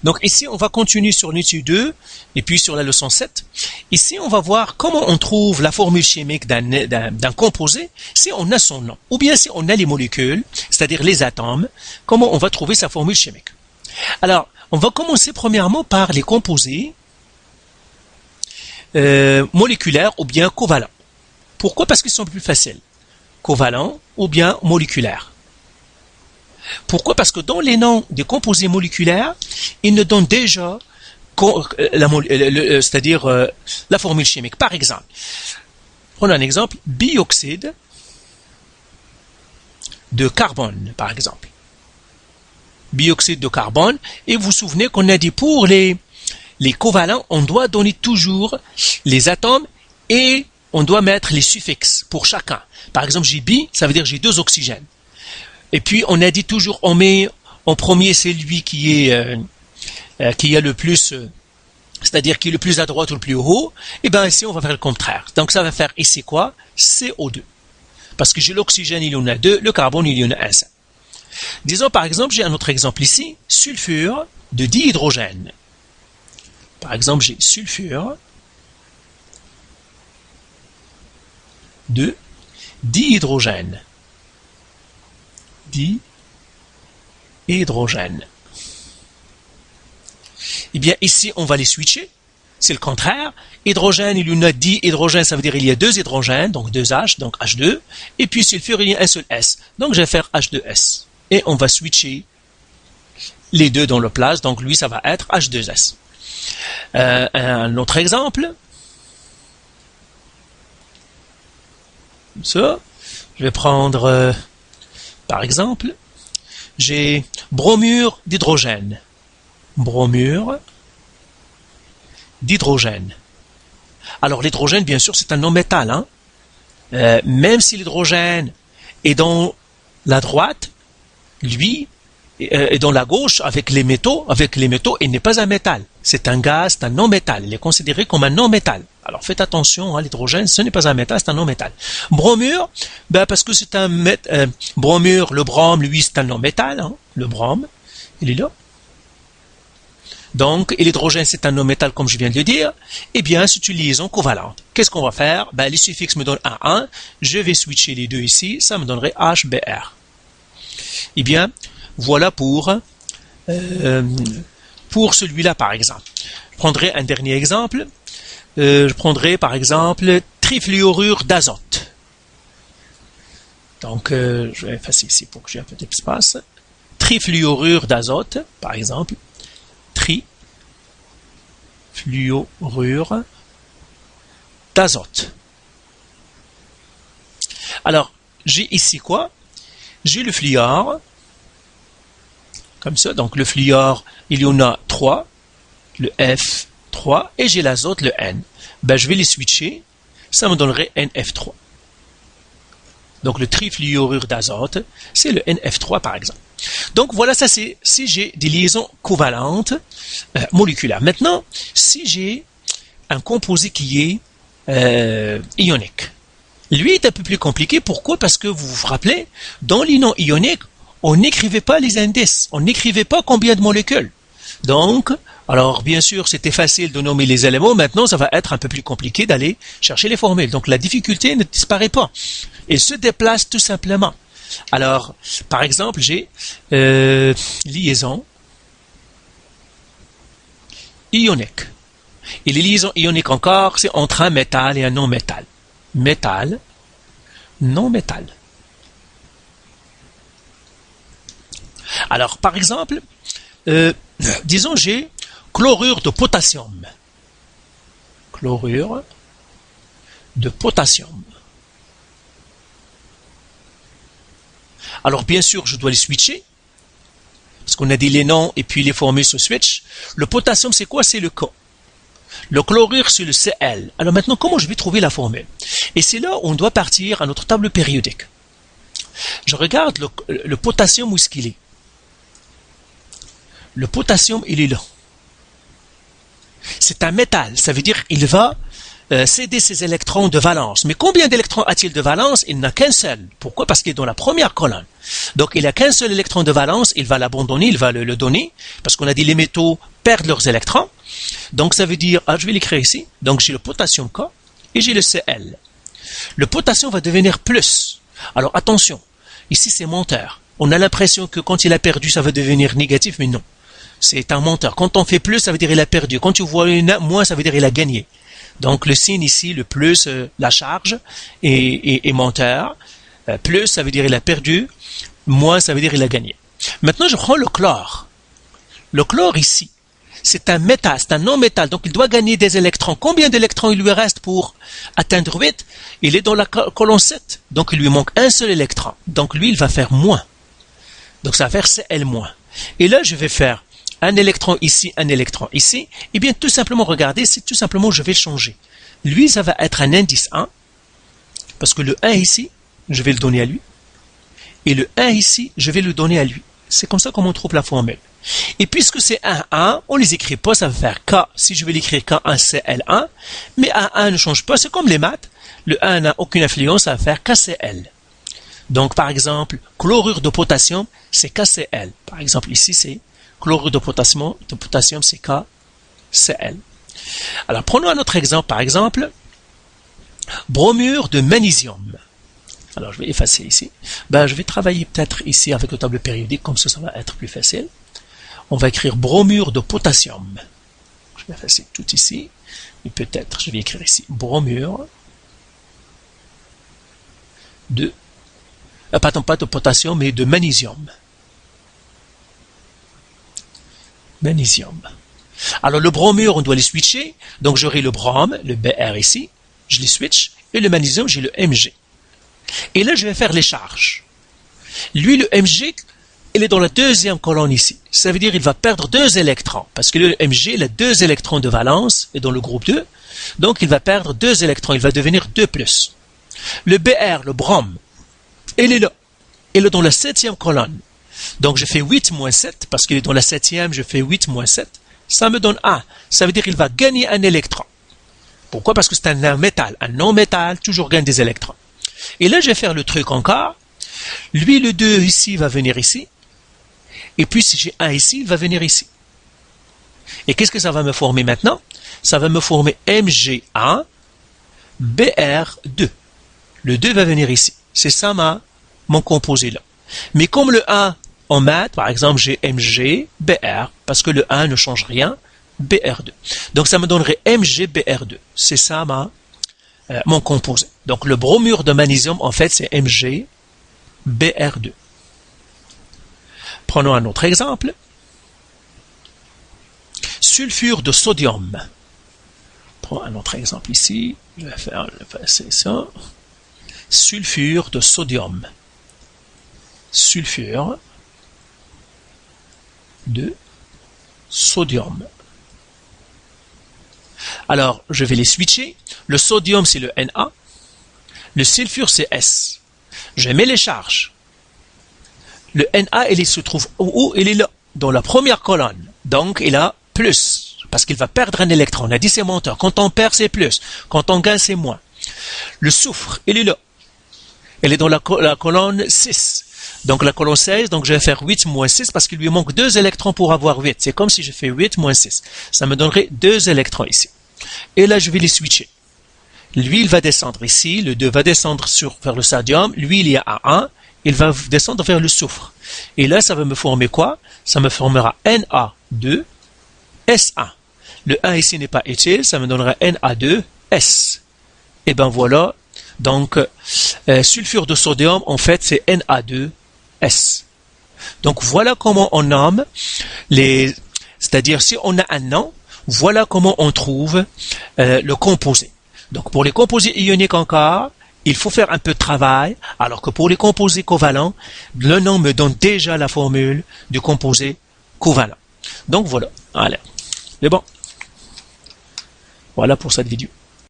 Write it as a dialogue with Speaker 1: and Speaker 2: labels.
Speaker 1: Donc ici, on va continuer sur l'étude 2 et puis sur la leçon 7. Ici, on va voir comment on trouve la formule chimique d'un composé si on a son nom. Ou bien si on a les molécules, c'est-à-dire les atomes, comment on va trouver sa formule chimique. Alors, on va commencer premièrement par les composés moléculaires ou bien covalents. Pourquoi? Parce qu'ils sont plus faciles. Covalents ou bien moléculaires. Pourquoi? Parce que dans les noms des composés moléculaires, ils nous donnent déjà c'est-à-dire la formule chimique. Par exemple, prenons un exemple, bioxyde de carbone, par exemple. Bioxyde de carbone, et vous vous souvenez qu'on a dit pour les covalents, on doit donner toujours les atomes et on doit mettre les suffixes pour chacun. Par exemple, j'ai bi, ça veut dire j'ai 2 oxygènes. Et puis, on a dit toujours, on met en premier celui qui a le plus, c'est-à-dire qui est le plus à droite ou le plus haut. Et bien ici, on va faire le contraire. Donc, ça va faire ici quoi? CO2. Parce que j'ai l'oxygène, il y en a 2, le carbone, il y en a un seul. Disons, par exemple, j'ai un autre exemple ici, sulfure de dihydrogène. Par exemple, j'ai sulfure de dihydrogène. Dihydrogène. Eh bien, ici, on va les switcher. C'est le contraire. Hydrogène, il y en a dihydrogène, ça veut dire il y a 2 hydrogènes, donc 2 H, donc H2. Et puis sulfure, il y a un seul S. Donc, je vais faire H2S. Et on va switcher les deux dans le place. Donc, lui, ça va être H2S. Un autre exemple. Ça. Je vais prendre... par exemple, j'ai bromure d'hydrogène. Bromure d'hydrogène. Alors l'hydrogène, bien sûr, c'est un non-métal. Hein? Même si l'hydrogène est dans la droite, lui est dans la gauche avec les métaux, il n'est pas un métal. C'est un gaz, c'est un non-métal. Il est considéré comme un non-métal. Alors faites attention, hein, l'hydrogène, ce n'est pas un métal, c'est un non-métal. Bromure, parce que c'est un bromure, le brome, lui, c'est un non-métal. Hein, le brome, il est là. Donc, et l'hydrogène, c'est un non-métal, comme je viens de le dire. Eh bien, c'est une liaison covalente. Qu'est-ce qu'on va faire? Les suffixes me donnent un. Je vais switcher les deux ici. Ça me donnerait HBr. Eh bien, voilà pour celui-là, par exemple. Je prendrai un dernier exemple. Je prendrai, par exemple, trifluorure d'azote. Donc, je vais effacer ici pour que j'ai un peu d'espace. Trifluorure d'azote, par exemple. Trifluorure d'azote. Alors, j'ai ici quoi? J'ai le fluor, comme ça. Donc, le fluor, il y en a 3, le F3, et j'ai l'azote, le N. Je vais les switcher, ça me donnerait NF3. Donc, le trifluorure d'azote, c'est le NF3, par exemple. Donc, voilà, ça c'est si j'ai des liaisons covalentes moléculaires. Maintenant, si j'ai un composé qui est ionique, lui est un peu plus compliqué. Pourquoi? Parce que vous vous rappelez, dans les noms ioniques, on n'écrivait pas les indices, on n'écrivait pas combien de molécules. Donc, alors bien sûr, c'était facile de nommer les éléments. Maintenant, ça va être un peu plus compliqué d'aller chercher les formules. Donc, la difficulté ne disparaît pas. Elle se déplace tout simplement. Alors, par exemple, j'ai liaison ionique. Et les liaisons ioniques encore, c'est entre un métal et un non-métal. Métal, non-métal. Alors, par exemple, disons j'ai chlorure de potassium. Chlorure de potassium. Alors, bien sûr, je dois les switcher. Parce qu'on a dit les noms et puis les formules se switch. Le potassium, c'est quoi? C'est le K. Le chlorure, c'est le Cl. Alors maintenant, comment je vais trouver la formule? Et c'est là où on doit partir à notre table périodique. Je regarde le potassium, où est-ce qu'il est? Le potassium, il est là. C'est un métal. Ça veut dire qu'il va céder ses électrons de valence. Mais combien d'électrons a-t-il de valence? Il n'a qu'un seul. Pourquoi? Parce qu'il est dans la première colonne. Donc il n'a qu'un seul électron de valence, il va l'abandonner, il va le donner, parce qu'on a dit les métaux perdent leurs électrons. Donc ça veut dire, je vais l'écrire ici, donc j'ai le potassium K et j'ai le Cl. Le potassium va devenir plus. Alors attention, ici c'est menteur. On a l'impression que quand il a perdu, ça va devenir négatif, mais non. C'est un menteur. Quand on fait plus, ça veut dire il a perdu. Quand tu vois une moins, ça veut dire il a gagné. Donc le signe ici, le plus, la charge, est menteur. Plus, ça veut dire il a perdu. Moins, ça veut dire il a gagné. Maintenant, je prends le chlore. Le chlore ici, c'est un métal, c'est un non-métal. Donc il doit gagner des électrons. Combien d'électrons il lui reste pour atteindre 8? Il est dans la colonne 7. Donc il lui manque un seul électron. Donc lui, il va faire moins. Donc ça va faire Cl-. Et là, je vais faire un électron ici, un électron ici. Eh bien, tout simplement, regardez, c'est tout simplement, je vais changer. Lui, ça va être un indice 1. Parce que le 1 ici, je vais le donner à lui. Et le 1 ici, je vais le donner à lui. C'est comme ça qu'on trouve la formule. Et puisque c'est 1, on ne les écrit pas, ça va faire K. Si je vais l'écrire K1, Cl1. Mais 1 ne change pas, c'est comme les maths. Le 1 n'a aucune influence, ça va faire KCl. Donc, par exemple, chlorure de potassium, c'est KCl. Par exemple, ici, c'est chlorure de potassium, c'est KCl. Alors, prenons un autre exemple, par exemple, bromure de magnésium. Alors, je vais effacer ici. Je vais travailler peut-être ici avec le tableau périodique, comme ça va être plus facile. On va écrire bromure de potassium. Je vais effacer tout ici. Et peut-être, je vais écrire ici, bromure de, pardon, pas de potassium, mais de magnésium. Magnésium. Alors, le bromure, on doit les switcher. Donc, j'aurai le brome, le Br ici. Je les switch. Et le magnésium, j'ai le Mg. Et là, je vais faire les charges. Lui, le Mg, il est dans la deuxième colonne ici. Ça veut dire qu'il va perdre 2 électrons. Parce que le Mg, il a 2 électrons de valence, et dans le groupe 2. Donc, il va perdre 2 électrons. Il va devenir 2+. Le Br, le brome, il est là. Il est dans la 7e colonne. Donc, je fais 8 moins 7, parce qu'il est dans la 7e, je fais 8 moins 7. Ça me donne 1. Ça veut dire qu'il va gagner un électron. Pourquoi? Parce que c'est un non-métal. Un non-métal toujours gagne des électrons. Et là, je vais faire le truc encore. Lui, le 2 ici, va venir ici. Et puis, si j'ai 1 ici, il va venir ici. Et qu'est-ce que ça va me former maintenant? Ça va me former Mg1, Br2. Le 2 va venir ici. C'est ça mon composé là. Mais comme le 1 en maths, par exemple, j'ai Mg, Br, parce que le 1 ne change rien, Br2. Donc, ça me donnerait Mg, Br2. C'est ça mon composé. Donc, le bromure de magnésium, en fait, c'est Mg, Br2. Prenons un autre exemple. Sulfure de sodium. Prenons un autre exemple ici. Je vais faire ça. Sulfure de sodium. Sulfure de sodium. Alors, je vais les switcher. Le sodium, c'est le Na. Le sulfure, c'est S. Je mets les charges. Le Na, il se trouve où? Il est là, dans la première colonne. Donc, il a plus, parce qu'il va perdre un électron. On a dit c'est menteur. Quand on perd, c'est plus. Quand on gagne, c'est moins. Le soufre, il est là. Il est dans la colonne 6. Donc, la colonne 16, donc je vais faire 8 moins 6, parce qu'il lui manque 2 électrons pour avoir 8. C'est comme si je fais 8 moins 6. Ça me donnerait 2 électrons ici. Et là, je vais les switcher. Lui, il va descendre ici. Le 2 va descendre vers le sodium. Lui, il est à 1. Il va descendre vers le soufre. Et là, ça va me former quoi? Ça me formera Na2, S1. Le 1 ici n'est pas utile. Ça me donnera Na2, S. Et ben voilà. Donc, sulfure de sodium, en fait, c'est Na2, S. Donc, voilà comment on nomme c'est-à-dire, si on a un nom, voilà comment on trouve le composé. Donc, pour les composés ioniques encore, il faut faire un peu de travail, alors que pour les composés covalents, le nom me donne déjà la formule du composé covalent. Donc, voilà. Allez. C'est bon. Voilà pour cette vidéo.